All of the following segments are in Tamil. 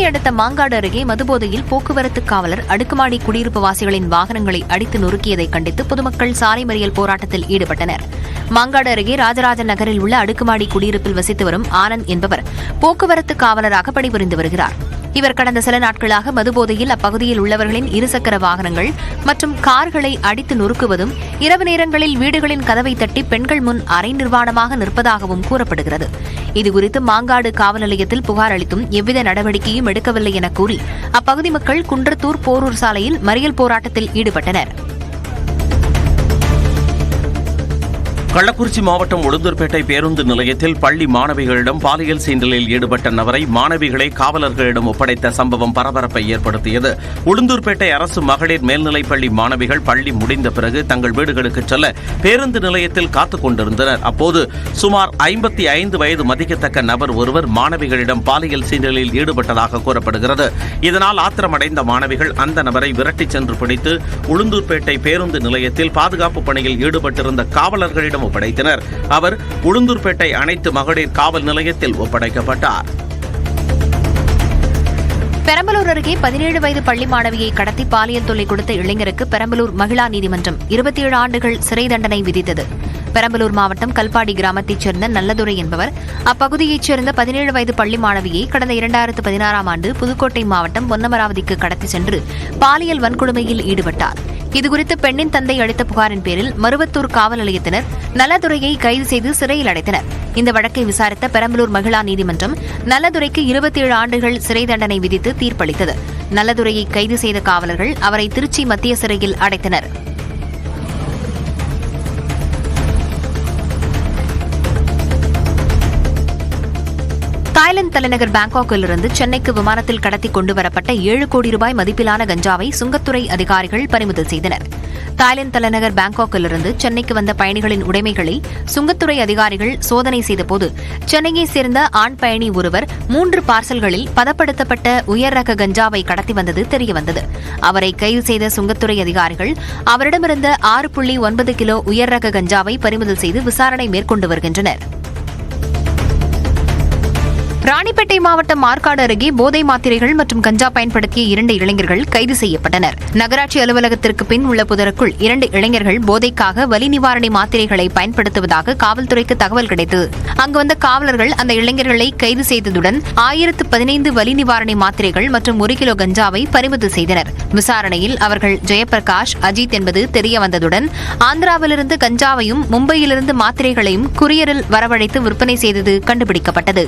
சென்னையை அடுத்த மாங்காடு அருகே மதுபோதையில் போக்குவரத்து காவலர் அடுக்குமாடி குடியிருப்பு வாசிகளின் வாகனங்களை அடித்து நொறுக்கியதை கண்டித்து பொதுமக்கள் சாலை மறியல் போராட்டத்தில் ஈடுபட்டனர். மாங்காடு அருகே ராஜராஜன் நகரில் உள்ள அடுக்குமாடி குடியிருப்பில் வசித்து வரும் ஆனந்த் என்பவர் போக்குவரத்து காவலராக பணிபுரிந்து வருகிறார். இவர் கடந்த சில நாட்களாக மதுபோதையில் அப்பகுதியில் உள்ளவர்களின் இருசக்கர வாகனங்கள் மற்றும் கார்களை அடித்து நொறுக்குவதும், இரவு நேரங்களில் வீடுகளின் கதவை தட்டி பெண்கள் முன் அரை நிர்வாணமாக நிற்பதாகவும் கூறப்படுகிறது. இதுகுறித்து மாங்காடு காவல் நிலையத்தில் புகார் அளித்தும் எவ்வித நடவடிக்கையும் எடுக்கவில்லை என கூறி அப்பகுதி மக்கள் குன்றத்தூர் போரூர் சாலையில் மறியல் போராட்டத்தில் ஈடுபட்டனர். கள்ளக்குறிச்சி மாவட்டம் உளுந்தூர்பேட்டை பேருந்து நிலையத்தில் பள்ளி மாணவிகளிடம் பாலியல் சீண்டலில் ஈடுபட்ட நபரை மாணவிகளை காவலர்களிடம் ஒப்படைத்த சம்பவம் பரபரப்பை ஏற்படுத்தியது. உளுந்தூர்பேட்டை அரசு மகளிர் மேல்நிலைப்பள்ளி மாணவிகள் பள்ளி முடிந்த பிறகு தங்கள் வீடுகளுக்கு செல்ல பேருந்து நிலையத்தில் காத்துக் கொண்டிருந்தனர். அப்போது சுமார் 55 வயது மதிக்கத்தக்க நபர் ஒருவர் மாணவிகளிடம் பாலியல் சீண்டலில் ஈடுபட்டதாக கூறப்படுகிறது. இதனால் ஆத்திரமடைந்த மாணவிகள் அந்த நபரை விரட்டிச் சென்று பிடித்து உளுந்தூர்பேட்டை பேருந்து நிலையத்தில் பாதுகாப்பு பணியில் ஈடுபட்டிருந்த காவலர்களிடம் ஒப்படைத்தனர். அவர் உளுந்தூர்பேட்டை அனைத்து மகளிர் காவல் நிலையத்தில் ஒப்படைக்கப்பட்டார். பெரம்பலூர் அருகே 17 வயது பள்ளி மாணவியை கடத்தி பாலியல் தொல்லை கொடுத்த இளைஞருக்கு பெரம்பலூர் மகிழா நீதிமன்றம் 27 ஆண்டுகள் சிறை தண்டனை விதித்தது. பெரம்பலூர் மாவட்டம் கல்பாடி கிராமத்தைச் சேர்ந்த நல்லதுரை என்பவர் அப்பகுதியைச் சேர்ந்த 17 வயது பள்ளி மாணவியை கடந்த 2016ஆம் ஆண்டு புதுக்கோட்டை மாவட்டம் பொன்னமராவதிக்கு கடத்தி சென்று பாலியல் வன்கொடுமையில் ஈடுபட்டார். இதுகுறித்து பெண்ணின் தந்தை அளித்த புகாரின் பேரில் மருவத்தூர் காவல் நிலையத்தினர் நல்லதுரையை கைது செய்து சிறையில் அடைத்தனர். இந்த வழக்கை விசாரித்த பெரம்பலூர் மகிழா நீதிமன்றம் நல்லதுரைக்கு 27 ஆண்டுகள் சிறை தண்டனை விதித்து தீர்ப்பளித்தது. நல்லதுரையை கைது செய்த காவலர்கள் அவரை திருச்சி மத்திய சிறையில் அடைத்தனர். தாய்லாந்து தலைநகர் பாங்காக்கிலிருந்து சென்னைக்கு விமானத்தில் கடத்தி கொண்டுவரப்பட்ட 7 கோடி ரூபாய் மதிப்பிலான கஞ்சாவை சுங்கத்துறை அதிகாரிகள் பறிமுதல் செய்தனர். தாய்லாந்து தலைநகர் பாங்காக்கிலிருந்து சென்னைக்கு வந்த பயணிகளின் உடைமைகளை சுங்கத்துறை அதிகாரிகள் சோதனை செய்தபோது சென்னையைச் சேர்ந்த ஆண் பயணி ஒருவர் 3 பார்சல்களில் பதப்படுத்தப்பட்ட உயர் ரக கஞ்சாவை கடத்தி வந்தது தெரியவந்தது. அவரை கைது செய்த சுங்கத்துறை அதிகாரிகள் அவரிடமிருந்த 6.9 கிலோ உயர் ரக கஞ்சாவை பறிமுதல் செய்து விசாரணை மேற்கொண்டு வருகின்றனர். ராணிப்பேட்டை மாவட்டம் ஆற்காடு அருகே போதை மாத்திரைகள் மற்றும் கஞ்சா பயன்படுத்திய 2 இளைஞர்கள் கைது செய்யப்பட்டனர். நகராட்சி அலுவலகத்திற்கு பின் உள்ள புதருக்குள் 2 இளைஞர்கள் போதைக்காக வலி நிவாரணி மாத்திரைகளை பயன்படுத்துவதாக காவல்துறைக்கு தகவல் கிடைத்தது. அங்கு வந்த காவலர்கள் அந்த இளைஞர்களை கைது செய்ததுடன் 1015 வலி நிவாரணி மாத்திரைகள் மற்றும் 1 கிலோ கஞ்சாவை பறிமுதல் செய்தனர். விசாரணையில் அவர்கள் ஜெயபிரகாஷ், அஜித் என்பது தெரியவந்ததுடன் ஆந்திராவிலிருந்து கஞ்சாவையும் மும்பையிலிருந்து மாத்திரைகளையும் குரியரில் வரவழைத்து விற்பனை செய்தது கண்டுபிடிக்கப்பட்டது.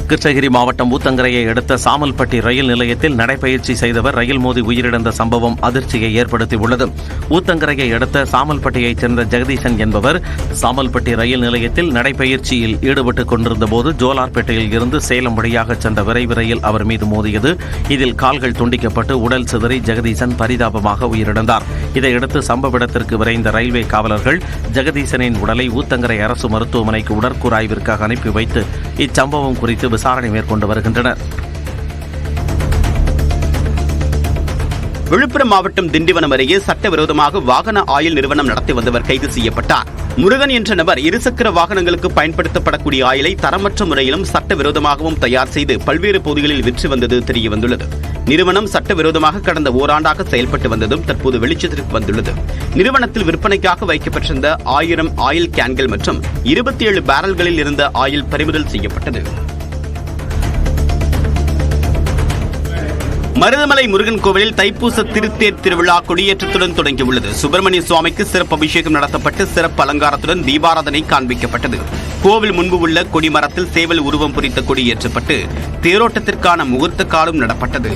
கிருஷ்ணகிரி மாவட்டம் ஊத்தங்கரையை அடுத்த சாமல்பட்டி ரயில் நிலையத்தில் நடைபயிற்சி செய்தவர் ரயில் மோதி உயிரிழந்த சம்பவம் அதிர்ச்சியை ஏற்படுத்தியுள்ளது. ஊத்தங்கரையை அடுத்த சாமல்பட்டியைச் சேர்ந்த ஜெகதீசன் என்பவர் சாமல்பட்டி ரயில் நிலையத்தில் நடைபயிற்சியில் ஈடுபட்டுக் கொண்டிருந்தபோது ஜோலார்பேட்டையில் இருந்து சேலம் வழியாக சென்ற விரைவு ரயில் அவர் மீது மோதியது. இதில் கால்கள் துண்டிக்கப்பட்டு உடல் சிதறி ஜெகதீசன் பரிதாபமாக உயிரிழந்தார். இதையடுத்து சம்பவ இடத்திற்கு விரைந்த ரயில்வே காவலர்கள் ஜெகதீசனின் உடலை ஊத்தங்கரை அரசு மருத்துவமனைக்கு உடற்கூறாய்விற்காக அனுப்பி வைத்து இச்சம்பவம் குறித்து விசாரணை மேற்கொண்டு வருகின்றனர். விழுப்புரம் மாவட்டம் திண்டிவனம் அருகே சட்டவிரோதமாக வாகன ஆயில் நிறுவனம் நடத்தி வந்தவர் கைது செய்யப்பட்டார். முருகன் என்ற நபர் இருசக்கர வாகனங்களுக்கு பயன்படுத்தப்படக்கூடிய ஆயிலை தரமற்ற முறையிலும் சட்டவிரோதமாகவும் தயார் செய்து பல்வேறு பகுதிகளில் விற்று வந்தது தெரியவந்துள்ளது. நிறுவனம் சட்டவிரோதமாக கடந்த ஓராண்டாக செயல்பட்டு வந்ததும் தற்போது வெளிச்சத்திற்கு வந்துள்ளது. நிறுவனத்தில் விற்பனைக்காக வைக்கப்பட்டிருந்த 1000 ஆயில் கேன்கள் மற்றும் 27 பேரல்களில் இருந்த ஆயில் பறிமுதல் செய்யப்பட்டது. மருதமலை முருகன் கோவிலில் தைப்பூச திருத்தேர் திருவிழா கொடியேற்றத்துடன் தொடங்கியுள்ளது. சுப்பிரமணிய சுவாமிக்கு சிறப்பு அபிஷேகம் நடத்தப்பட்டு சிறப்பு அலங்காரத்துடன் தீபாராதனை காண்பிக்கப்பட்டது. கோவில் முன்பு உள்ள கொடிமரத்தில் சேவல் உருவம் பொறித்த கொடி ஏற்றப்பட்டு தேரோட்டத்திற்கான முகூர்த்த காலம் நடப்பட்டது.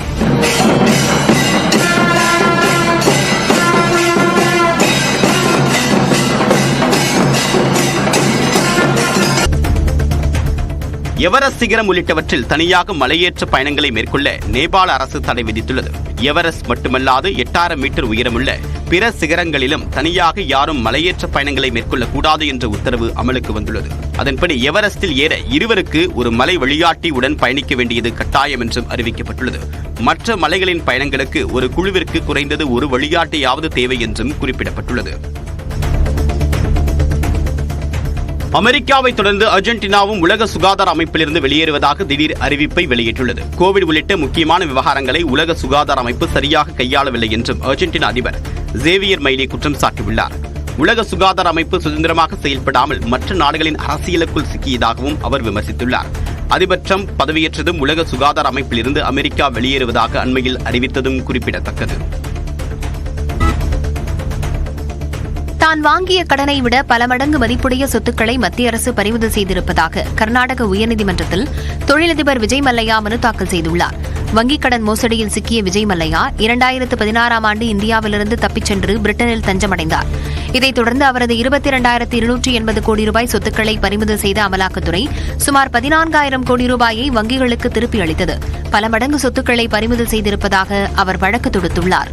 எவரெஸ்ட் சிகரம் உள்ளிட்டவற்றில் தனியாக மலையேற்ற பயணங்களை மேற்கொள்ள நேபாள அரசு தடை விதித்துள்ளது. எவரெஸ்ட் மட்டுமல்லாது 8000 மீட்டர் உயரமுள்ள பிற சிகரங்களிலும் தனியாக யாரும் மலையேற்ற பயணங்களை மேற்கொள்ளக்கூடாது என்ற உத்தரவு அமலுக்கு வந்துள்ளது. அதன்படி எவரெஸ்டில் ஏற இருவருக்கு ஒரு மலை வழிகாட்டி உடன் பயணிக்க வேண்டியது கட்டாயம் என்றும் அறிவிக்கப்பட்டுள்ளது. மற்ற மலைகளின் பயணங்களுக்கு ஒரு குழுவிற்கு குறைந்தது ஒரு வழிகாட்டியாவது தேவை என்றும் குறிப்பிடப்பட்டுள்ளது. அமெரிக்காவை தொடர்ந்து அர்ஜென்டினாவும் உலக சுகாதார அமைப்பிலிருந்து வெளியேறுவதாக திடீர் அறிவிப்பை வெளியிட்டுள்ளது. கோவிட் உள்ளிட்ட முக்கியமான விவகாரங்களை உலக சுகாதார அமைப்பு சரியாக கையாளவில்லை என்றும் அர்ஜென்டினா அதிபர் சேவியர் மைலி குற்றம் சாட்டியுள்ளார். உலக சுகாதார அமைப்பு சுதந்திரமாக செயல்படாமல் மற்ற நாடுகளின் அரசியலுக்குள் சிக்கியதாகவும் அவர் விமர்சித்துள்ளார். அதிபர் டிரம்ப் பதவியேற்றதும் உலக சுகாதார அமைப்பிலிருந்து அமெரிக்கா வெளியேறுவதாக அண்மையில் அறிவித்ததும் குறிப்பிடத்தக்கது. தான் வாங்கிய கடனை விட பல மடங்கு மதிப்புடைய சொத்துக்களை மத்திய அரசு பறிமுதல் செய்திருப்பதாக கர்நாடக உயர்நீதிமன்றத்தில் தொழிலதிபர் விஜய் மல்லையா மனு தாக்கல் செய்துள்ளார். வங்கிக் கடன் மோசடியில் சிக்கிய விஜய் மல்லையா 2016 ஆண்டு இந்தியாவிலிருந்து தப்பிச் சென்று பிரிட்டனில் தஞ்சமடைந்தார். இதைத் தொடர்ந்து அவரது 22,280 கோடி ரூபாய் சொத்துக்களை பறிமுதல் செய்த அமலாக்கத்துறை சுமார் 14,000 கோடி ரூபாயை வங்கிகளுக்கு திருப்பி அளித்தது. பல மடங்கு சொத்துக்களை பறிமுதல் செய்திருப்பதாக அவர் வழக்கு தொடுத்துள்ளார்.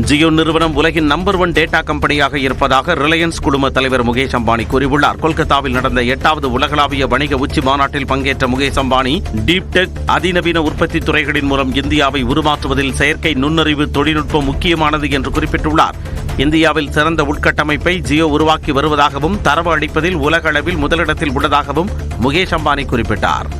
ஜியோ நிறுவனம் உலகின் நம்பர் 1 டேட்டா கம்பெனியாக இருப்பதாக ரிலையன்ஸ் குழும தலைவர் முகேஷ் அம்பானி கூறியுள்ளார். கொல்கத்தாவில் நடந்த 8வது உலகளாவிய வணிக உச்சி மாநாட்டில் பங்கேற்ற முகேஷ் அம்பானி டீப் டெக் அதிநவீன உற்பத்தி துறைகளின் மூலம் இந்தியாவை உருமாற்றுவதில் செயற்கை நுண்ணறிவு தொழில்நுட்பம் முக்கியமானது என்று குறிப்பிட்டுள்ளார். இந்தியாவில் சிறந்த உட்கட்டமைப்பை ஜியோ உருவாக்கி வருவதாகவும் தரவு அளிப்பதில் உலக அளவில் முதலிடத்தில் உள்ளதாகவும் முகேஷ் அம்பானி குறிப்பிட்டார்.